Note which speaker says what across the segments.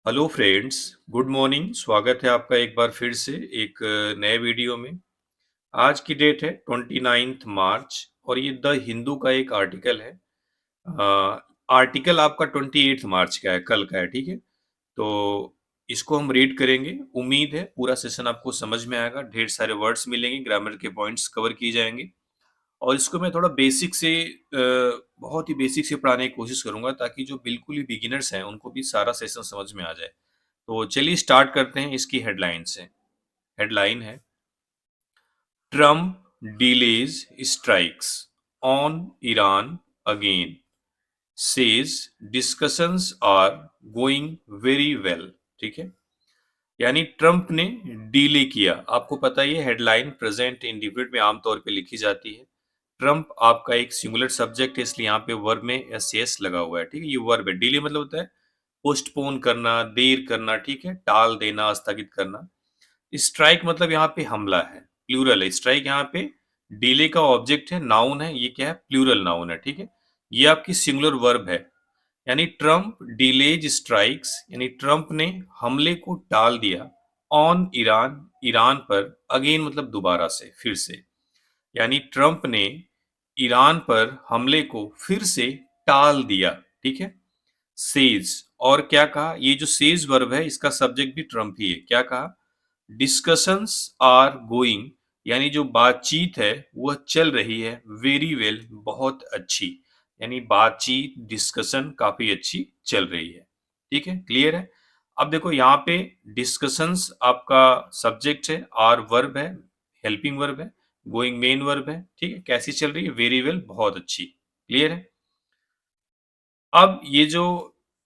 Speaker 1: Hello friends, good morning. स्वागत है आपका एक बार फिर से एक नए वीडियो में। आज की डेट है 29 मार्च और ये द हिंदू का एक आर्टिकल है। आर्टिकल आपका 28 मार्च का है, कल का है, ठीक है। तो इसको हम रीड करेंगे। उम्मीद है पूरा सेशन आपको समझ में आएगा, ढेर सारे वर्ड्स मिलेंगे, ग्रामर के पॉइंट्स कवर किए जाएंगे और इसको मैं थोड़ा बेसिक से बहुत ही बेसिक से पढ़ाने की कोशिश करूंगा ताकि जो बिल्कुल ही बिगिनर्स हैं उनको भी सारा सेशन समझ में आ जाए। तो चलिए स्टार्ट करते हैं इसकी हेडलाइन से। हेडलाइन है, Trump delays strikes on Iran again, says discussions are going very well. ठीक है, यानी ट्रम्प ने डीले किया। आपको पता ही है हेडलाइन प्रेजेंट इंडिफिनिट में आमतौर पे लिखी जाती है। ट्रम्प आपका एक सिंगुलर सब्जेक्ट है, इसलिए यहाँ पे वर्ब में एस एस लगा हुआ है। ठीक है, ये वर्ब है। डीले मतलब होता है पोस्टपोन करना, देर करना, ठीक है, टाल देना, स्थगित करना। स्ट्राइक मतलब यहाँ पे हमला है, प्लूरल है। स्ट्राइक यहाँ पे डीले का ऑब्जेक्ट है, नाउन है। ये क्या है? प्लूरल नाउन है। ठीक है, ये आपकी सिंगुलर वर्ब है। यानी ट्रम्प डिलेज स्ट्राइक्स, यानी ट्रम्प ने हमले को टाल दिया ऑन ईरान, ईरान पर। अगेन मतलब दोबारा से, फिर से। यानी ट्रम्प ने ईरान पर हमले को फिर से टाल दिया। ठीक है, सेज। और क्या कहा? ये जो सेज वर्ब है इसका सब्जेक्ट भी ट्रम्प ही है। क्या कहा? डिस्कशंस आर गोइंग, यानी जो बातचीत है वह चल रही है, वेरी वेल बहुत अच्छी। यानी बातचीत, डिस्कशन काफी अच्छी चल रही है। ठीक है, क्लियर है। अब देखो यहाँ पे डिस्कशंस आपका सब्जेक्ट है, आर वर्ब है, हेल्पिंग वर्ब है, गोइंग मेन वर्ब है। ठीक है, कैसी चल रही है? वेरी वेल बहुत अच्छी। क्लियर है। अब ये जो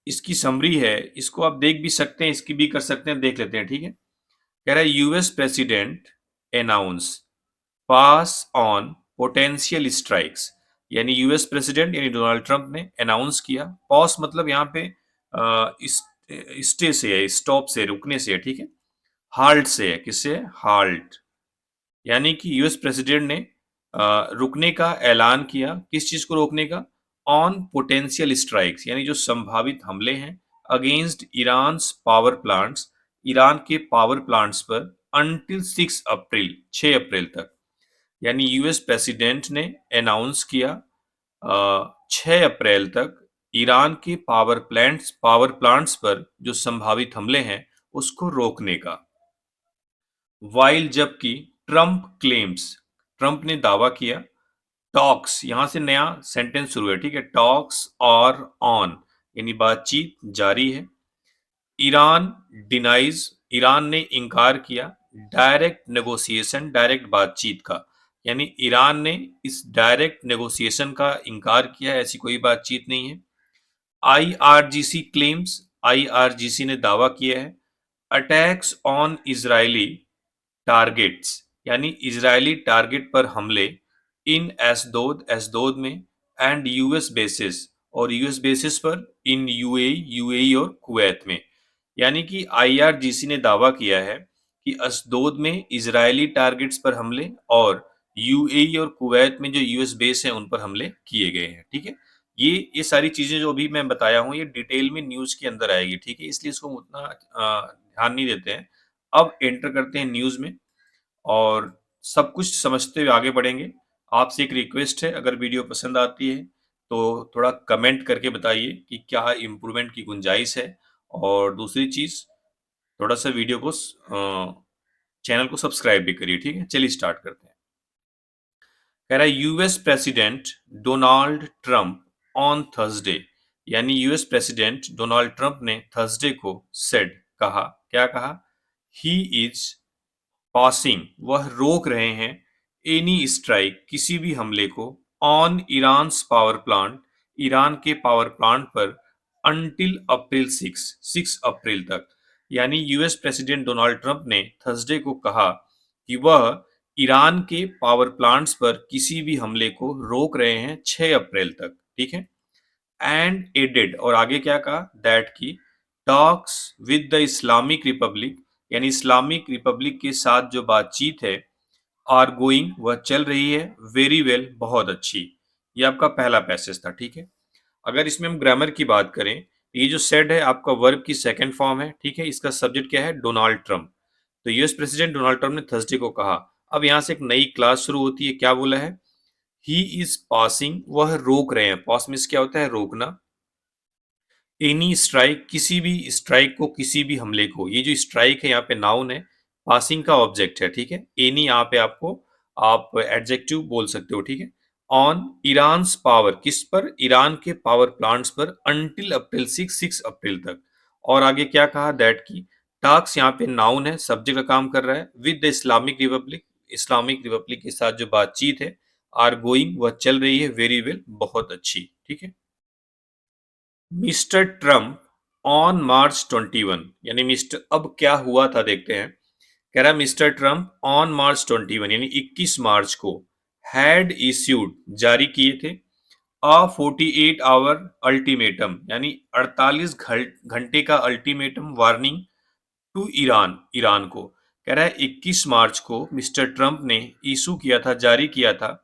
Speaker 1: इसकी समरी है इसको आप देख भी सकते हैं, इसकी भी कर सकते हैं, देख लेते हैं। ठीक है, कह रहा है US president announce pass on potential strikes. यानी यूएस प्रेसिडेंट यानी डोनाल्ड ट्रंप ने अनाउंस किया। पॉस मतलब यहाँ पे स्टे से है, स्टॉप से, रुकने से है। ठीक है, हाल्ट से है। किससे? हाल्ट। यानी कि यूएस प्रेसिडेंट ने रुकने का ऐलान किया। किस चीज को रोकने का? ऑन पोटेंशियल स्ट्राइक्स, यानी जो संभावित हमले हैं against Iran power plants, Iran के पावर प्लांट्स पर, अनटिल 6 अप्रैल, 6 अप्रैल तक। यानी यूएस प्रेसिडेंट ने अनाउंस किया 6 अप्रैल तक ईरान के पावर प्लांट्स पर जो संभावित हमले हैं उसको रोकने का। वाइल जबकि ट्रंप क्लेम्स, ट्रंप ने दावा किया, टॉक्स, यहां से नया सेंटेंस शुरू है। ठीक है, टॉक्स और ऑन, यानी बातचीत जारी है। ईरान डिनाइज, ईरान ने इनकार किया, डायरेक्ट नेगोशिएशन, डायरेक्ट बातचीत का। यानी ईरान ने इस डायरेक्ट नेगोशिएशन का इनकार किया, ऐसी कोई बातचीत नहीं है। आईआरजीसी क्लेम्स, आईआरजीसी ने दावा किया है, अटैक्स ऑन इजरायली टारगेट्स, यानी इजरायली टारगेट पर हमले, इन एसदोद, एसदोद में, एंड यूएस बेसिस, और यूएस बेसिस पर, इन यूएई, यूएई और कुवैत में। यानी कि आईआरजीसी ने दावा किया है कि असदोद में इजरायली टारगेट्स पर हमले और यूएई और कुवैत में जो यूएस बेस है उन पर हमले किए गए हैं। ठीक है, ये सारी चीजें जो अभी मैं बताया हूँ ये डिटेल में न्यूज के अंदर आएगी। ठीक है, इसलिए इसको उतना ध्यान नहीं देते हैं। अब एंटर करते हैं न्यूज में और सब कुछ समझते हुए आगे बढ़ेंगे। आपसे एक रिक्वेस्ट है, अगर वीडियो पसंद आती है तो थोड़ा कमेंट करके बताइए कि क्या इम्प्रूवमेंट की गुंजाइश है। और दूसरी चीज, थोड़ा सा वीडियो को चैनल को सब्सक्राइब भी करिए। ठीक है, चलिए स्टार्ट करते हैं। कह रहा है US president Donald Trump on Thursday, यानी यूएस प्रेसिडेंट डोनाल्ड ट्रंप ने थर्सडे को सेड, कहा, क्या कहा? ही इज पासिंग, वह रोक रहे हैं, एनी स्ट्राइक, किसी भी हमले को, on Iran power plant, Iran के पावर प्लांट पर, अनटिल अप्रैल 6, 6 अप्रैल तक। यानी यूएस प्रेसिडेंट डोनाल्ड ट्रंप ने थर्सडे को कहा कि वह ईरान के पावर प्लांट्स पर किसी भी हमले को रोक रहे हैं 6 अप्रैल तक। ठीक है, एंड एडेड, और आगे क्या कहा? दैट की talks with the Islamic Republic, यानी इस्लामिक रिपब्लिक के साथ जो बातचीत है, आर गोइंग, वह चल रही है, वेरी वेल बहुत अच्छी। ये आपका पहला पैसेज था। ठीक है, अगर इसमें हम ग्रामर की बात करें ये जो सेड है आपका वर्ब की सेकंड फॉर्म है, ठीक है। इसका सब्जेक्ट क्या है? Donald Trump. तो यूएस प्रेसिडेंट डोनाल्ड ट्रंप ने थर्सडे को कहा। अब यहां से एक नई क्लास शुरू होती है। क्या बोला है? ही इज पासिंग, वह रोक रहे हैं। पास मीन्स क्या होता है? रोकना। एनी स्ट्राइक, किसी भी स्ट्राइक को, किसी भी हमले को। ये जो स्ट्राइक है यहाँ पे नाउन है, पासिंग का ऑब्जेक्ट है, ठीक है। एनी यहाँ पे आपको आप एडजेक्टिव बोल सकते हो, ठीक है। ऑन ईरान पावर, किस पर? ईरान के पावर प्लांट्स पर, अंटिल अप्रैल 6 अप्रैल तक। और आगे क्या कहा? दैट की टास्क यहाँ पे नाउन है, सब्जेक्ट का काम कर रहा है। With the Islamic Republic, Islamic Republic के साथ जो बातचीत है, आर गोइंग, वह चल रही है, वेरी वेल, बहुत अच्छी, ठीक है। मिस्टर ट्रम्प ऑन मार्च 21, यानी मिस्टर, अब क्या हुआ था देखते हैं। कह रहा है मिस्टर ट्रम्प ऑन मार्च 21 यानी 21 मार्च को हैड इश्यूड, जारी किए थे, अ 48 आवर अल्टीमेटम, यानी 48 घंटे का ultimatum, warning to Iran, Iran को। कह रहा है 21 मार्च को मिस्टर ट्रम्प ने इशू किया था, जारी किया था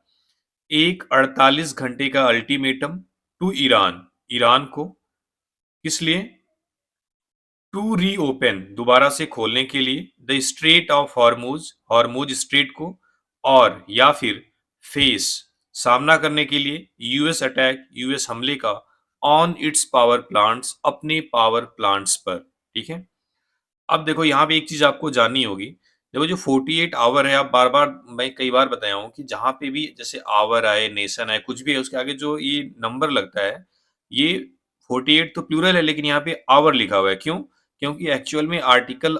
Speaker 1: एक 48 घंटे का अल्टीमेटम टू ईरान, ईरान को। किस लिए? टू रीओपन, दोबारा से खोलने के लिए, the Strait of Hormuz, Hormuz strait को, और या फिर फेस, सामना करने के लिए यूएस अटैक, यूएस हमले का, ऑन इट्स पावर प्लांट्स, अपने पावर प्लांट्स पर, ठीक है। अब देखो यहाँ पे एक चीज आपको जाननी होगी। देखो जो 48 आवर है, आप बार बार, मैं कई बार बताया हूँ कि जहां पे भी जैसे आवर आए, नेशन आए, कुछ भी है, उसके आगे जो ये नंबर लगता है, ये 48 तो प्लूरल है, लेकिन यहाँ पे आवर लिखा हुआ है। क्यों? क्योंकि एक्चुअल में आर्टिकल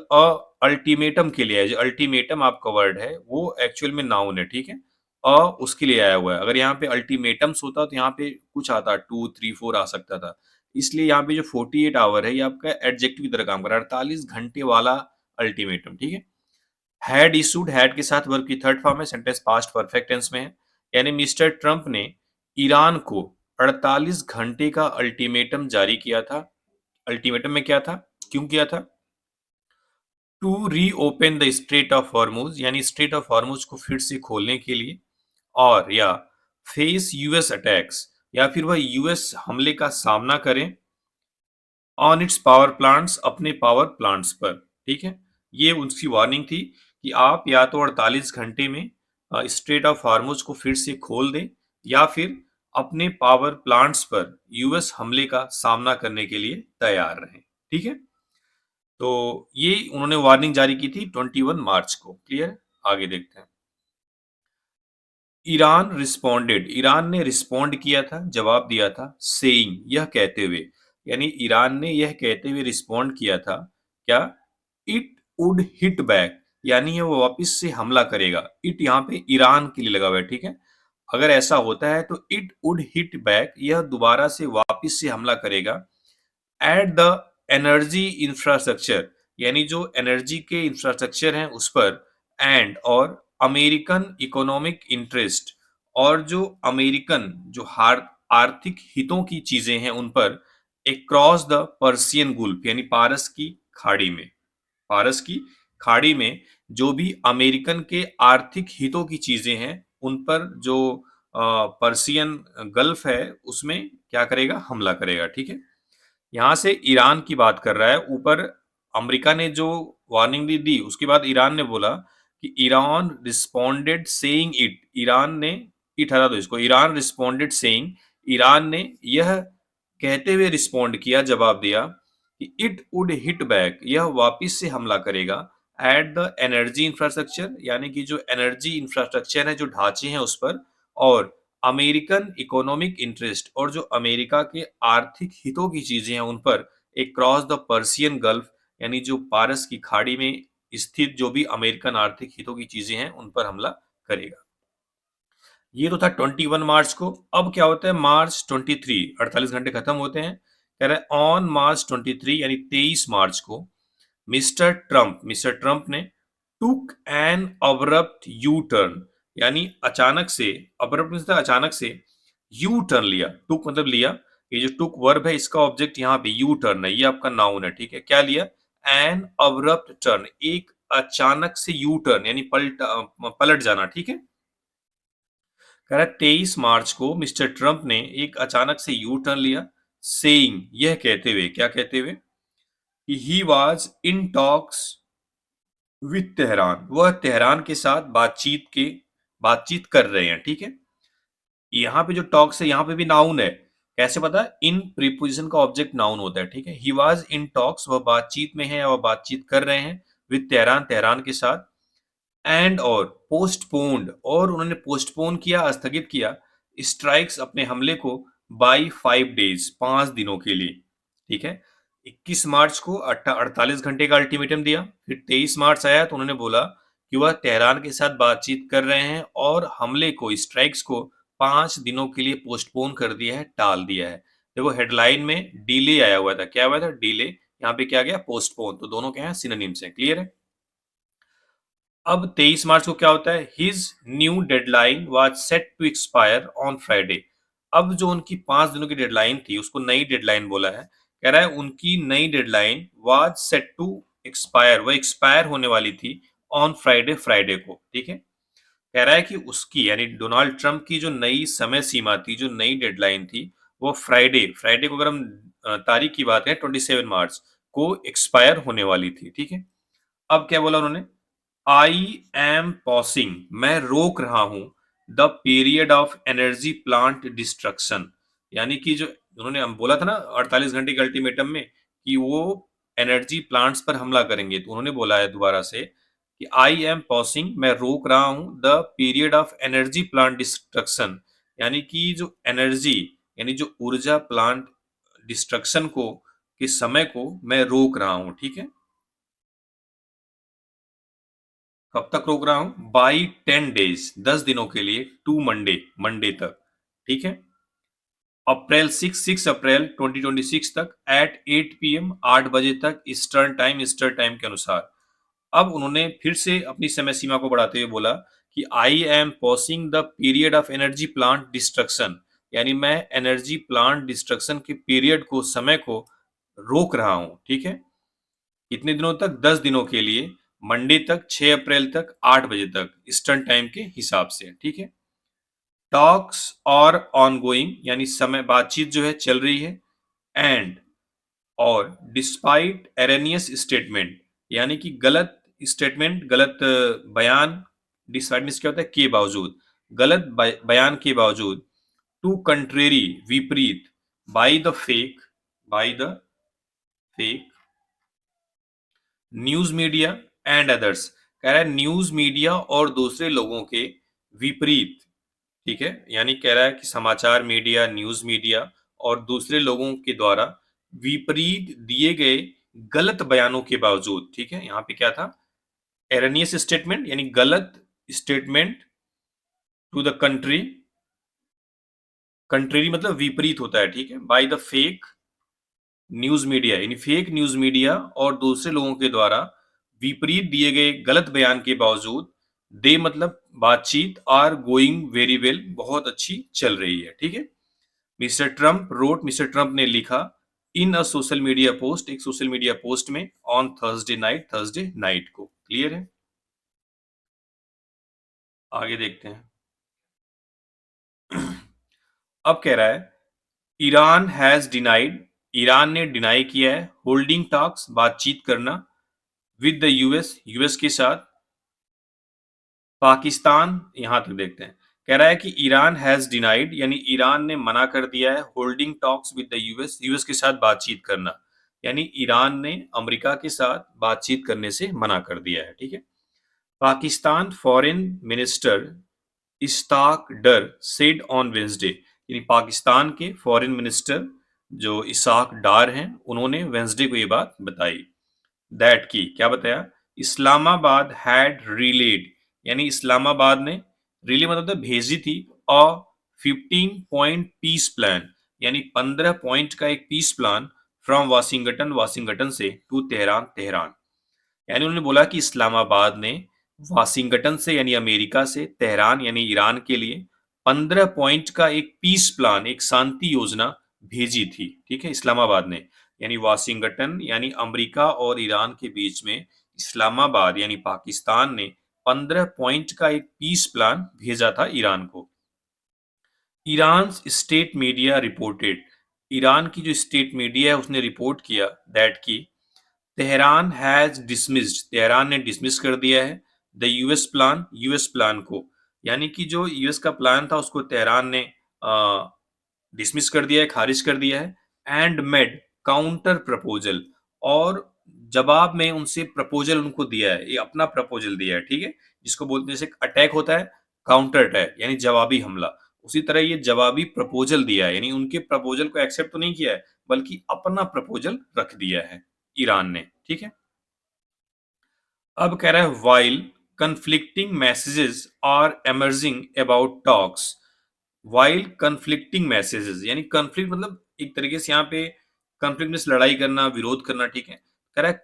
Speaker 1: अल्टीमेटम के लिए है। जो अल्टीमेटम आपका वर्ड है वो एक्चुअल में नाउन है, ठीक है। उसके लिए आया हुआ है। अगर यहाँ पे अल्टीमेटम्स होता तो यहाँ पे कुछ आता, 2 3 4 आ सकता था। इसलिए यहाँ पे जो 48 आवर है, ये आपका एडजेक्टिव की तरह काम कर रहा है, 48 घंटे वाला अल्टीमेटम, ठीक है। हैड इशूड, हैड के साथ वर्ब की थर्ड फॉर्म है, सेंटेंस पास्ट परफेक्ट टेंस में है। यानी मिस्टर ट्रंप ने ईरान को 48 घंटे का अल्टीमेटम जारी किया था। अल्टीमेटम में क्या था? क्यों किया था? To reopen the Strait of Hormuz, यानी स्ट्रेट ऑफ हॉर्मुज को फिर से खोलने के लिए, और या फेस यूएस अटैक्स, या फिर वह यूएस हमले का सामना करें, ऑन इट्स पावर प्लांट्स, अपने पावर प्लांट्स पर, ठीक है। ये उसकी वार्निंग थी कि आप या तो 48 घंटे में स्ट्रेट ऑफ हार्मुज को फिर से खोल दें, या फिर अपने पावर प्लांट्स पर यूएस हमले का सामना करने के लिए तैयार रहें, ठीक है। तो ये उन्होंने वार्निंग जारी की थी 21 मार्च को। क्लियर? आगे देखते हैं। ईरान रिस्पोंडेड, ईरान ने रिस्पोंड किया था, जवाब दिया था, सेइंग, यह कहते हुए, यानी ईरान ने यह कहते हुए रिस्पोंड किया था, क्या? इट वुड हिट बैक, यानी वो वापस से हमला करेगा। इट यहाँ पे ईरान के लिए लगा हुआ है, ठीक है। अगर ऐसा होता है तो इट वुड हिट बैक, यह दोबारा से वापस से हमला करेगा, एट द एनर्जी इंफ्रास्ट्रक्चर, यानी जो एनर्जी के इंफ्रास्ट्रक्चर हैं उस पर, एंड और अमेरिकन इकोनॉमिक इंटरेस्ट, और जो अमेरिकन जो आर्थिक हितों की चीजें हैं उन पर, अक्रॉस द पर्सियन गुल्फ, यानी पारस की खाड़ी में, पारस की खाड़ी में जो भी अमेरिकन के आर्थिक हितों की चीजें हैं उन पर, जो पर्सियन गल्फ है उसमें क्या करेगा? हमला करेगा, ठीक है। यहां से ईरान की बात कर रहा है। ऊपर अमेरिका ने जो वार्निंग दी, उसके बाद ईरान ने बोला कि Iran responded saying it, Iran ने, इट हटा दो इसको, ईरान रिस्पोंडेड सेइंग, ईरान ने यह कहते हुए रिस्पोंड किया, जवाब दिया कि इट वुड हिट बैक, यह वापिस से हमला करेगा, एट द एनर्जी इंफ्रास्ट्रक्चर, यानी कि जो एनर्जी इंफ्रास्ट्रक्चर है, जो ढांचे हैं उस पर, और अमेरिकन इकोनॉमिक इंटरेस्ट, और जो अमेरिका के आर्थिक हितों की चीजें हैं उन पर, एक क्रॉस द पर्सियन गल्फ, यानी जो पारस की खाड़ी में स्थित जो भी अमेरिकन आर्थिक हितों की चीजें हैं उन पर हमला करेगा। ये तो था 21 मार्च को। अब क्या होता है? मार्च 23, 48 घंटे खत्म होते हैं। कह रहे हैं ऑन मार्च 23 यानी 23 मार्च को मिस्टर ट्रंप ने took an abrupt U turn, यानी अचानक से, अब्रप्ट मतलब अचानक से, यू टर्न लिया। टुक मतलब लिया। ये जो टुक वर्ब है इसका ऑब्जेक्ट यहाँ पे यू टर्न है, ये आपका नाउन है, ठीक है। क्या लिया? एन अब्रप्ट टर्न, एक अचानक से यू टर्न, यानी पलट जाना, ठीक है। कह रहा है 23 मार्च को मिस्टर ट्रंप ने एक अचानक से यू टर्न लिया, सेइंग, यह कहते हुए, क्या कहते हुए, कि he was in talks with Tehran, वह तेहरान के साथ बातचीत कर रहे हैं, ठीक है। यहाँ पे जो टॉक्स है, यहाँ पे भी नाउन है। कैसे पता है? इन प्रीपोजिशन का ऑब्जेक्ट नाउन होता है, ठीक है। ही वाज इन टॉक्स, वह बातचीत में है, वह बातचीत कर रहे हैं, विथ तेहरान, तेहरान के साथ। एंड और पोस्टपोन्ड, और उन्होंने पोस्टपोन किया, स्थगित किया, स्ट्राइक्स, अपने हमले को, बाई 5 डेज, 5 दिनों के लिए, ठीक है। 21 मार्च को 48 घंटे का अल्टीमेटम दिया। फिर 23 मार्च आया तो उन्होंने बोला कि वह तेहरान के साथ बातचीत कर रहे हैं और हमले को, स्ट्राइक्स को 5 दिनों के लिए पोस्टपोन कर दिया है, टाल दिया है। देखो हेडलाइन में डिले आया हुआ था, क्या हुआ था? डिले। यहाँ पे क्या गया? पोस्टपोन। तो दोनों क्या है? सिनोनिम्स है। क्लियर है? अब 23 मार्च को क्या होता है? His new deadline was set to expire on Friday. अब जो उनकी 5 दिनों की डेडलाइन थी, उसको नई डेडलाइन बोला है। कह रहा है उनकी नई deadline was set to expire, वह एक्सपायर होने वाली थी ऑन फ्राइडे, फ्राइडे को, ठीक है। कह रहा है कि उसकी, यानी डोनाल्ड ट्रंप की जो नई समय सीमा थी, जो नई डेडलाइन थी, वो फ्राइडे, फ्राइडे को, अगर हम तारीख की बात है, 27 मार्च को एक्सपायर होने वाली थी, ठीक है। अब क्या बोला उन्होंने? आई एम पॉसिंग, मैं रोक रहा हूं, the period of energy plant destruction, यानी कि जो उन्होंने हम बोला था ना 48 घंटे के अल्टीमेटम में कि वो एनर्जी प्लांट्स पर हमला करेंगे, तो उन्होंने बोला है दोबारा से कि आई एम पॉसिंग, मैं रोक रहा हूं, the period of energy plant destruction, यानी कि जो एनर्जी, यानी जो ऊर्जा प्लांट डिस्ट्रक्शन को, के समय को मैं रोक रहा हूं, ठीक है। कब तक रोक रहा हूं? बाई 10 डेज, 10 दिनों के लिए, टू मंडे, मंडे तक, ठीक है। अप्रैल 6 अप्रैल 2026 तक, एट 8 PM, 8 बजे तक, ईस्टर्न टाइम के अनुसार। अब उन्होंने फिर से अपनी समय सीमा को बढ़ाते हुए बोला कि I am passing the period of energy plant destruction, यानी मैं एनर्जी प्लांट डिस्ट्रक्शन के पीरियड को, समय को रोक रहा हूं, ठीक है। कितने दिनों तक? 10 दिनों के लिए, मंडे तक, 6 अप्रैल तक, 8 बजे तक, ईस्टर्न टाइम के हिसाब से, ठीक है। टॉक्स और ऑनगोइंग, यानी समय, बातचीत जो है चल रही है। एंड और डिस्पाइट एरेनियस स्टेटमेंट, यानी कि गलत स्टेटमेंट, गलत बयान, डिस्पाइट मीन्स क्या होता है? के बावजूद, गलत बयान के बावजूद, टू कंट्रेरी, विपरीत, by the fake, by the fake news media and others, कह रहा है न्यूज मीडिया और दूसरे लोगों के विपरीत, ठीक है। यानी कह रहा है कि समाचार मीडिया, न्यूज मीडिया और दूसरे लोगों के द्वारा विपरीत दिए गए गलत बयानों के बावजूद, ठीक है। यहाँ पे क्या था? एरनियस स्टेटमेंट, यानी गलत statement, to the country, country मतलब विपरीत होता है, ठीक है। By the fake news media, यानी फेक न्यूज मीडिया और दूसरे लोगों के द्वारा विपरीत दिए गए गलत बयान के बावजूद, दे मतलब बातचीत, आर गोइंग वेरी वेल, बहुत अच्छी चल रही है, ठीक है। Mister Trump wrote, mister Trump ने लिखा, in a social media post, एक सोशल मीडिया पोस्ट में, ऑन थर्सडे नाइट को। क्लियर है? आगे देखते हैं। अब कह रहा है ईरान हैज डिनाइड, ईरान ने डिनाई किया है, होल्डिंग टॉक्स, बातचीत करना, विद द यूएस, यूएस के साथ, पाकिस्तान, यहां तक देखते हैं। कह रहा है कि ईरान हैज डिनाइड, यानी ईरान ने मना कर दिया है, holding talks with the US, US के साथ बातचीत करना, यानी ईरान ने अमेरिका के साथ बातचीत करने से मना कर दिया है, ठीक है। पाकिस्तान फॉरेन मिनिस्टर इस्ताक डर सेड ऑन वेंसडे, यानी पाकिस्तान के फॉरेन मिनिस्टर जो इसाक डार हैं, उन्होंने वेंसडे को ये बात बताई। दैट की, क्या बताया? इस्लामाबाद हैड रिलेड, यानी इस्लामाबाद ने, रिले मतलब तो भेजी थी, अ 15 पॉइंट पीस प्लान, यानी 15 पॉइंट का एक peace plan, from Washington, Washington से, टू तेहरान, तेहरान, यानी उन्होंने बोला कि इस्लामाबाद ने वाशिंगटन से, यानी अमेरिका से, तेहरान यानी ईरान के लिए 15 पॉइंट का एक पीस प्लान, एक शांति योजना भेजी थी, ठीक है, इस्लामाबाद ने। यानी वाशिंगटन, यानी अमेरिका और ईरान के बीच में इस्लामाबाद यानी पाकिस्तान ने 15 पॉइंट का एक पीस प्लान भेजा था ईरान को। Iran state media reported, Iran की जो स्टेट मीडिया है उसने रिपोर्ट किया दैट की तेहरान ने डिसमिस कर दिया है द यूएस प्लान को, यानी कि जो यूएस का प्लान था उसको तेहरान ने डिसमिस कर दिया है, खारिज कर दिया है। एंड मेड काउंटर प्रपोजल, और जवाब में उनसे प्रपोजल उनको दिया है, ये अपना प्रपोजल दिया है, ठीक है, जिसको बोलते हैं जैसे अटैक होता है, काउंटर अटैक यानी जवाबी हमला, उसी तरह ये जवाबी प्रपोजल दिया है, यानी उनके प्रपोजल को एक्सेप्ट तो नहीं किया है बल्कि अपना प्रपोजल रख दिया है ईरान ने, ठीक है। अब कह रहा है while conflicting messages are emerging about talks, while conflicting messages यानी conflict मतलब एक तरीके से यहाँ पे conflict में लड़ाई करना, विरोध करना, ठीक है। कह रहा है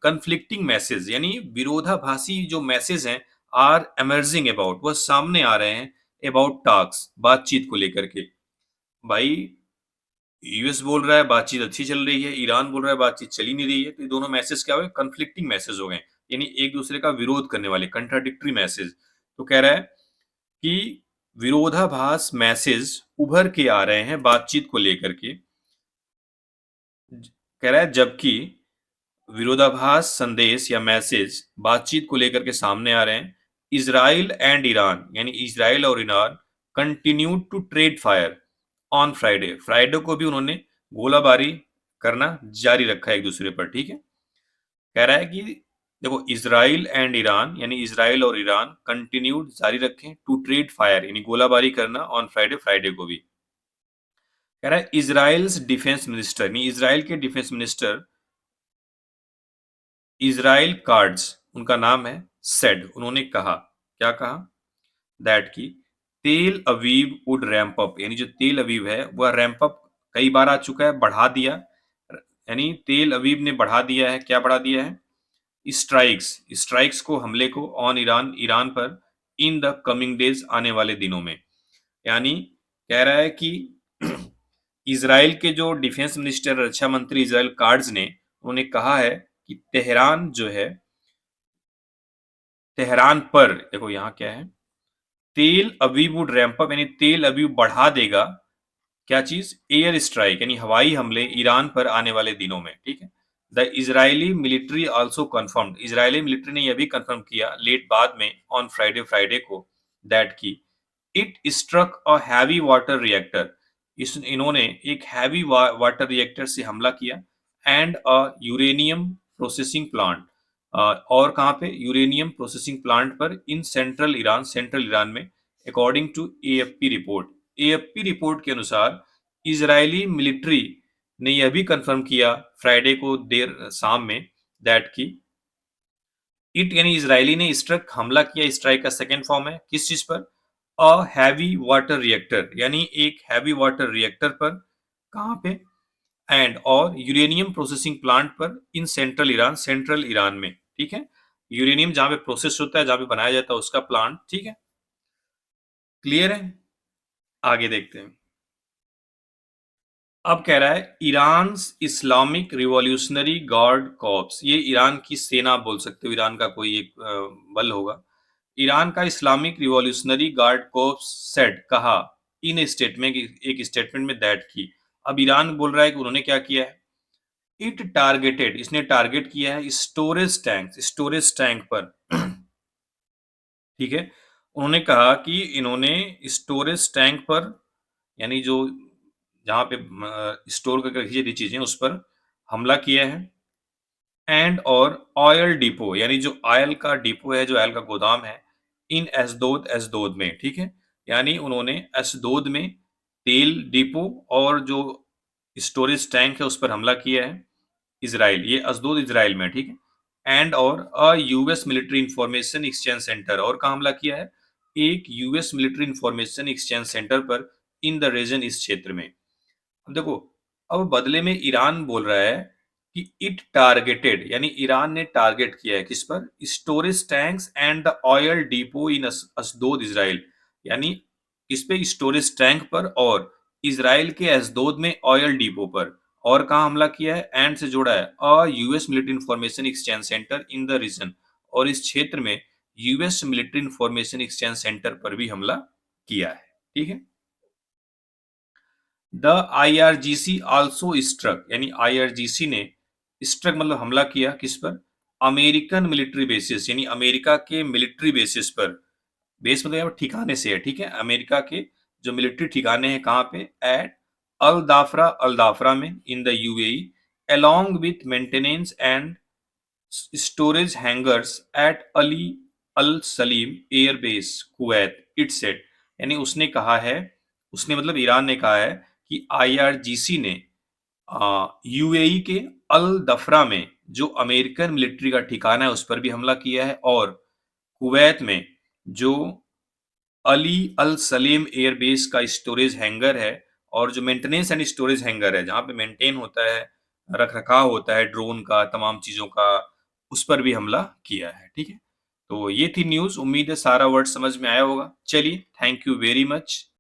Speaker 1: conflicting message यानी विरोधाभासी जो मैसेज हैं आर emerging about, वह सामने आ रहे हैं about talks, बातचीत को लेकर के। भाई यूएस बोल रहा है बातचीत अच्छी चल रही है, ईरान बोल रहा है बातचीत चली नहीं रही है, तो ये दोनों मैसेज क्या हो गए, कंफ्लिक्टिंग मैसेज हो गए, यानी एक दूसरे का विरोध करने वाले, कंट्राडिक्टरी मैसेज। तो कह रहा है कि विरोधाभास मैसेज उभर के आ रहे हैं बातचीत को लेकर के। कह रहा है जबकि विरोधाभास संदेश या मैसेज बातचीत को लेकर के सामने आ रहे हैं, इजराइल एंड ईरान यानी इजराइल और Iran continue to trade fire on Friday को भी उन्होंने गोलाबारी करना जारी रखा है एक दूसरे पर, ठीक है। कह रहा है कि देखो इजराइल एंड ईरान यानी इजराइल और ईरान कंटिन्यूड जारी रखें टू ट्रेड फायर यानी गोलाबारी करना ऑन फ्राइडे को भी। कह रहा है इजराइल्स डिफेंस मिनिस्टर यानी इजराइल के डिफेंस मिनिस्टर इजराइल कार्ड्स उनका नाम है, सेड उन्होंने कहा, क्या कहा, दैट की तेल अवीव वुड रैंप अप यानी जो तेल अवीव है वह रैंप अप कई बार आ चुका है, बढ़ा दिया, यानी तेल अवीव ने बढ़ा दिया है, क्या बढ़ा दिया है, स्ट्राइक्स को, हमले को ऑन ईरान पर इन द कमिंग डेज आने वाले दिनों में। यानी कह रहा है कि इजराइल के जो डिफेंस मिनिस्टर रक्षा मंत्री इजराइल कार्ड्स ने उन्होंने कहा है कि तेहरान जो है, तेहरान पर देखो यहाँ क्या है, तेल अवीव वुड रैंप अप यानी तेल अवीव बढ़ा देगा, क्या चीज, एयर स्ट्राइक यानी हवाई हमले ईरान पर आने वाले दिनों में, ठीक है। The Israeli military also confirmed, Israeli military ने यह भी कंफर्म किया लेट बाद में ऑन फ्राइडे को दैट की it struck a heavy water reactor, इस इन्होंने एक हैवी वाटर रिएक्टर से हमला किया and a uranium processing plant, और कहाँ पे, यूरेनियम प्रोसेसिंग प्लांट पर इन सेंट्रल ईरान में, according to AFP report. AFP report के अनुसार इजरायली मिलिट्री ने यह भी कंफर्म किया फ्राइडे को देर शाम में दैट की इट यानी इजरायली ने स्ट्रक हमला किया, स्ट्राइक का सेकेंड फॉर्म है, किस चीज पर, अ हैवी वाटर रिएक्टर यानी एक हैवी वाटर रिएक्टर पर, कहाँ पे, एंड और यूरेनियम प्रोसेसिंग प्लांट पर इन सेंट्रल ईरान में, ठीक है। यूरेनियम जहां पे प्रोसेस होता है, जहां पे बनाया जाता है उसका प्लांट, ठीक है, क्लियर है। आगे देखते हैं। अब कह रहा है Iran Islamic revolutionary guard corps, ये ईरान की सेना बोल सकते हो, ईरान का कोई एक बल होगा, ईरान का Islamic revolutionary guard corps said कहा इन स्टेटमेंट, एक स्टेटमेंट में दैट की, अब ईरान बोल रहा है कि उन्होंने क्या किया है, इट टारगेटेड इसने टारगेट किया है स्टोरेज टैंक पर ठीक है। उन्होंने कहा कि इन्होंने स्टोरेज टैंक पर यानी जो जहां पे स्टोर करके रखी जाती चीजें उस पर हमला किया है, एंड और ऑयल डिपो यानी जो ऑयल का डिपो है, जो ऑयल का गोदाम है, इन एसदोद में, ठीक है, यानी उन्होंने एसदोद में तेल डिपो और जो स्टोरेज टैंक है उस पर हमला किया है, इसराइल, ये अशदोद इसराइल में, ठीक है। एंड और अ US military information exchange centre, और कहाँ हमला किया है, एक US military information exchange centre पर इन द रीजन, इस क्षेत्र में। अब देखो, अब बदले में ईरान बोल रहा है कि इट टारगेटेड यानी ईरान ने टारगेट किया है किस पर, storage tanks and the oil depot in Ashdod Israel, यानी इस पे स्टोरेज टैंक पर और इसराइल के अशदोद में ऑयल डिपो पर, और कहाँ हमला किया है, एंड से जोड़ा है a US military information exchange centre in the region, और इस क्षेत्र में US military information exchange centre पर भी हमला किया है, ठीक है। द आईआरजीसी आल्सो स्ट्रक, यानी आईआरजीसी ने स्ट्रक मतलब हमला किया किस पर? अमेरिकन मिलिट्री बेसिस, यानी अमेरिका के मिलिट्री बेसिस पर। बेस मतलब यहाँ पर ठिकाने से है, ठीक है? अमेरिका के जो मिलिट्री ठिकाने हैं कहाँ पे? एट अल दाफरा में in the UAE, along with maintenance and storage hangars at Ali Al Salem air base Kuwait, it said, यानी उसने कहा है, उसने मतलब ईरान ने कहा है कि आईआरजीसी ने यूएई के अल दफरा में जो अमेरिकन मिलिट्री का ठिकाना है उस पर भी हमला किया है, और कुवैत में जो अली अल सलीम एयरबेस का स्टोरेज हैंगर है और जो मेंटेनेंस एंड स्टोरेज हैंगर है जहां पे मेंटेन होता है, रख रखाव होता है ड्रोन का, तमाम चीजों का, उस पर भी हमला किया है। ठीक है, तो ये थी न्यूज। उम्मीद है सारा वर्ड समझ में आया होगा। चलिए, थैंक यू वेरी मच।